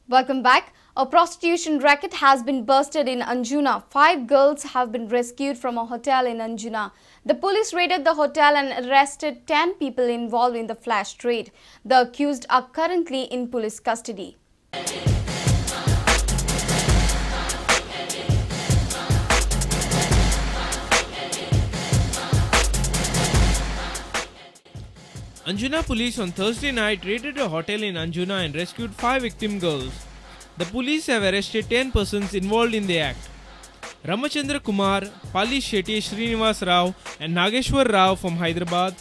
Welcome back. A prostitution racket has been busted in Anjuna. 5 girls have been rescued from a hotel in Anjuna. The police raided the hotel and arrested 10 people involved in the flash trade. The accused are currently in police custody. Anjuna police on Thursday night raided a hotel in Anjuna and rescued 5 victim girls. The police have arrested 10 persons involved in the act. Ramachandra Kumar, Pali Shetty Srinivas Rao and Nageshwar Rao from Hyderabad,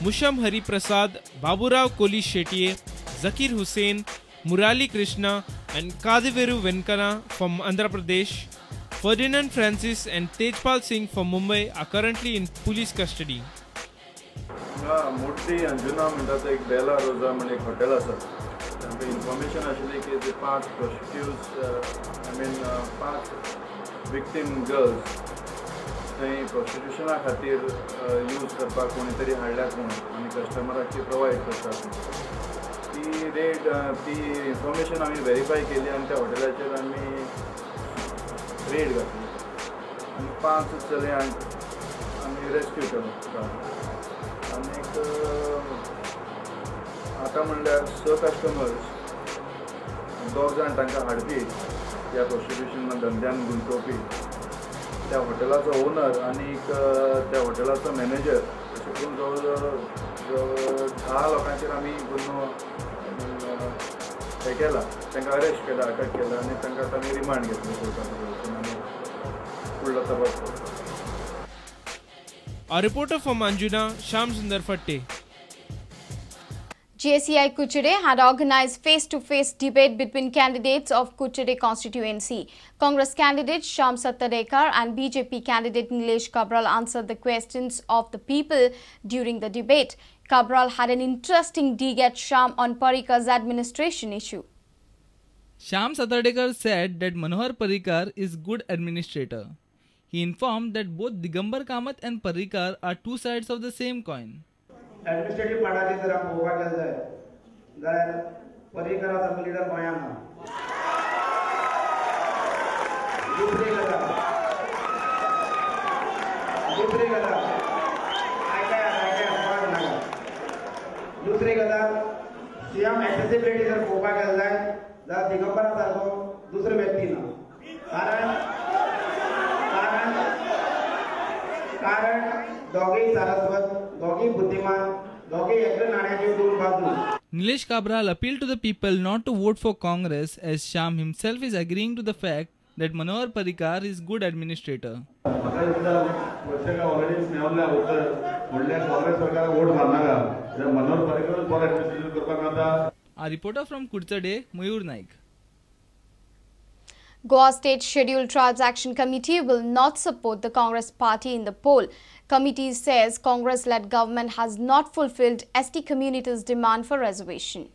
Musham Hari Prasad, Baburao Koli Shetty, Zakir Hussain, Murali Krishna and Kadiveru Venkana from Andhra Pradesh, Ferdinand Francis and Tejpal Singh from Mumbai are currently in police custody. मोठी अंजुना म्हणटा एक बेला रोजा म्हणून एक hotel आसा तांकां information आशिल्ली की ते 5 prostitutes I mean 5 victim girls थंय प्रोस्टिट्यूशना खातीर यूज करपाक कोणी तरी हाडल्यात म्हणून आनी कस्टमराक ती प्रोवायड करतात ती रेट ती इन्फॉर्मेशन आमी वेरीफाय केली आनी त्या हॉटेलाचेर आमी रेड घातली आनी 5 चले आमी रेस्क्यू केलो आनीक आतां म्हणल्यार 6 कस्टमर्स 2 जाण तांकां हाडपी ह्या प्रोस्टिट्यूशन धंद्यान गुंतवपी त्या हॉटेलाचो ओनर आनीक त्या हॉटेलाचो मॅनेजर अशें करून जवळ 10 लोकांचेर आमी गुन्हो हें केला तांकां अरेस्ट केला अटक केला आनी तांकां आतां आमी रिमांड घेतली कोर्टान आनी फुडलो तपास करता. A reporter from Anjuna, Shyam Sundar Fatte. JCI Kuchede had organized face-to-face debate between candidates of Kuchede constituency. Congress candidate Shyam Sattadekar and BJP candidate Nilesh Cabral answered the questions of the people during the debate. Cabral had an interesting dig at Shyam on Parikar's administration issue. Shyam Sattadekar said that Manohar Parrikar is good administrator. He informed that both Digambar Kamath and Parrikar are two sides of the same coin. Administrative पार्टाची जर आपण उभा केला जाय जाल्यार पर्रीकराचो leader गोंयांत ना. दुसरी गजाल आयकाय नाका. दुसरी गजाल सीएम एक्सेसिबिलिटी जर पळोवपाक गेले जाय जाल्यार दिगंबरा सारको दुसरो व्यक्ती ना. कारण दोघेही सारस्वत, दोघेही बुद्धिमान, दोघेही एक नाण्याची 2 बाजू. Nilesh Cabral appealed to the people not to vote for Congress as Shyam himself is agreeing to the fact that Manohar Parrikar is good administrator. A reporter from Kurchade, Mayur Naik. Goa State Scheduled Tribes Action Committee will not support the Congress party in the poll. Committee says Congress-led government has not fulfilled ST community's demand for reservation.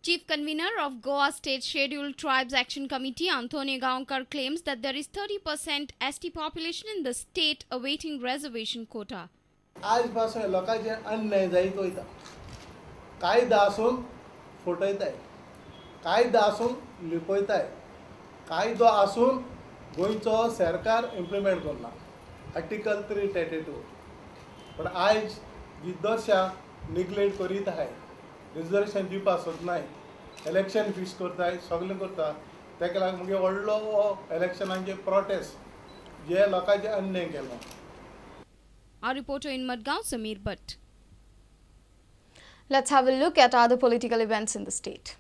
Chief Convener of Goa State Scheduled Tribes Action Committee, Anthony Gaonkar, claims that there is 30% ST population in the state awaiting reservation quota. आजपासून लोकांचे अन्याय जायत वयता. कायदा आसून फटयताय, कायदा आसून लिपयताय, कायदो आसून गोंयचो सरकार इम्प्लिमेंट करना. आर्टिकल 332 पण आयज जी दशा निग्लेक्ट करीत आहाय, रिजर्वेशन दिवपाक सोदनाय, इलेक्शन फिक्स करताय, सगळें करता. ताका लागून मुगे व्हडलो इलेक्शनांचे प्रोटेस्ट जे लोकांचे अन्याय केलो. Our reporter in Madgaon, Samir Bhatt. Let's have a look at other political events in the state.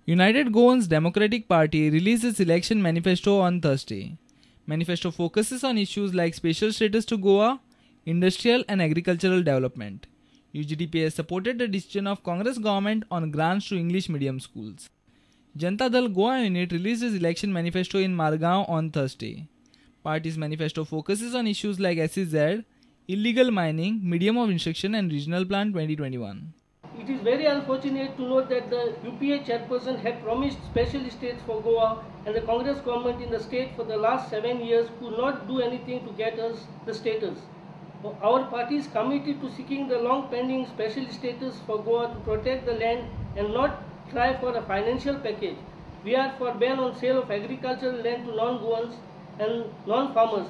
United Goans Democratic Party released its election manifesto on Thursday. Manifesto focuses on issues like special status to Goa, industrial and agricultural development. UGDP has supported the decision of Congress government on grants to English medium schools. Janata Dal Goa unit released its election manifesto in Margao on Thursday. Party's manifesto focuses on issues like SEZ, illegal mining, medium of instruction and regional plan 2021. It is very unfortunate to note that the UPA chairperson had promised special status for Goa and the Congress government in the state for the last 7 years could not do anything to get us the status. Our party is committed to seeking the long pending special status for Goa to protect the land and not try for a financial package. We are for ban on sale of agricultural land to non-Goans and non-farmers.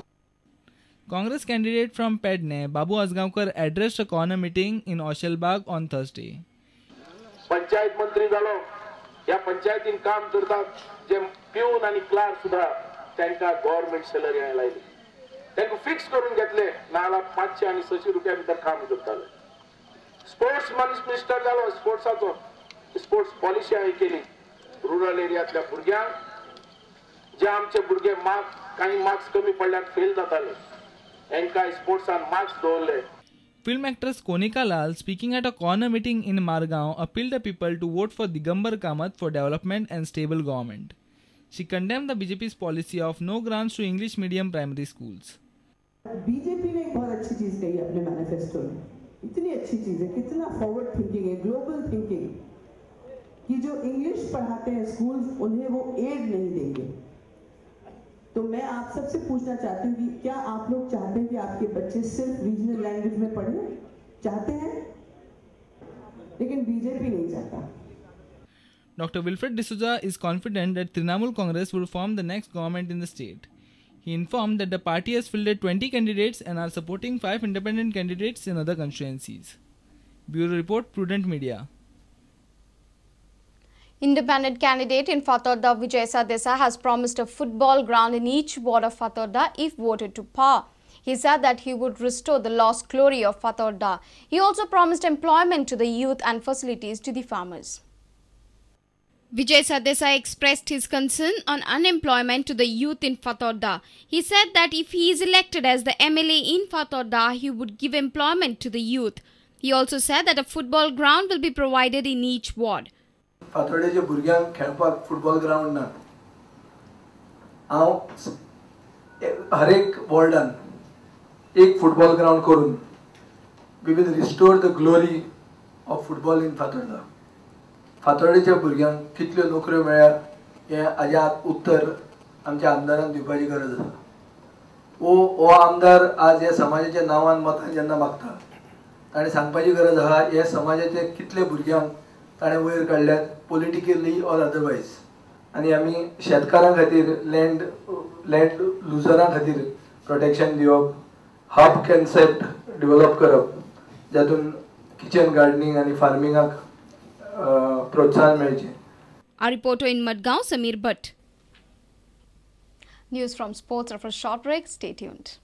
Congress candidate from Pedne, Babu Asgaonkar, addressed a corner meeting in Oshelbagh on Thursday. Panchayat मंत्री जालो या पंचायतीन काम करतात जे पिऊन आणि Clark सुद्धा त्यांना गव्हर्नमेंट सॅलरी आयला त्यांना फिक्स करून घेतले नाला 500 आणि 600 रुपया भितर काम करताले स्पोर्ट्स मिनिस्टर जालो स्पोर्ट्साचो स्पोर्ट्स पॉलिसी आहे केली रुरल एरियातल्या भुरग्यांक जे आमचे भुरगे काही मार्क्स कमी पडल्यात फेल जाताले त्यांना स्पोर्ट्सान मार्क्स दवरले. Film actress Konika Lal, speaking at a corner meeting in Margaon, appealed the people to vote for Digambar Kamath for development and stable government. She condemned the BJP's policy of no grants to English medium primary schools. BJP ने एक बहुत अच्छी चीज कही अपने manifesto में, इतनी अच्छी चीज है, कितना फॉरवर्ड थिंकिंग है, ग्लोबल थिंकिंग, कि जो इंग्लिश पढ़ाते हैं स्कूल्स उन्हें वो एड नहीं देंगे. तो मैं आप सबसे पूछना चाहती हूँ कि क्या आप लोग चाहते हैं कि आपके बच्चे सिर्फ रीजनल लैंग्वेज में पढ़ें? चाहते हैं? लेकिन बीजेपी नहीं चाहता. Dr. Wilfred D'Souza is confident that Trinamool Congress will form the next government in the state. He informed that the party has fielded 20 candidates and are supporting 5 independent candidates in other constituencies. Bureau Report, Prudent Media. Independent candidate in Fatorda Vijay Sardesai has promised a football ground in each ward of Fatorda if voted to power. He said that he would restore the lost glory of Fatorda. He also promised employment to the youth and facilities to the farmers. Vijay Sardesai expressed his concern on unemployment to the youth in Fatorda. He said that if he is elected as the MLA in Fatorda, he would give employment to the youth. He also said that a football ground will be provided in each ward. फातोड्याच्या भुरग्यांक खेळपाक football ground ना. हांव हर एक वॉर्डान एक football ground करून we will restore the glory of football in Fatorda. फातोड्याच्या भुरग्यांक कितल्यो नोकऱ्यो मेळ्ळ्यात हें हाज्या उत्तर आमच्या आमदारान दिवपाची गरज आसा. हो आमदार आज ह्या समाजाच्या नांवान मतां जेन्ना मागता ताणें सांगपाची गरज आसा ह्या समाजाचे कितले भुरग्यांक ताणें वयर काडल्यात पॉलिटिकली ऑर अदरवायज. आनी आमी शेतकारां खातीर लँड लुजरां खातीर प्रोटेक्शन दिवप, हब कन्सेप्ट डेव्हलप करप जातून किचन गार्डनिंग आनी फार्मिंगाक प्रोत्साहन मेळचें. Our reporter in Madgaon, Samir Bhatt. News from sports after a short break. Stay tuned.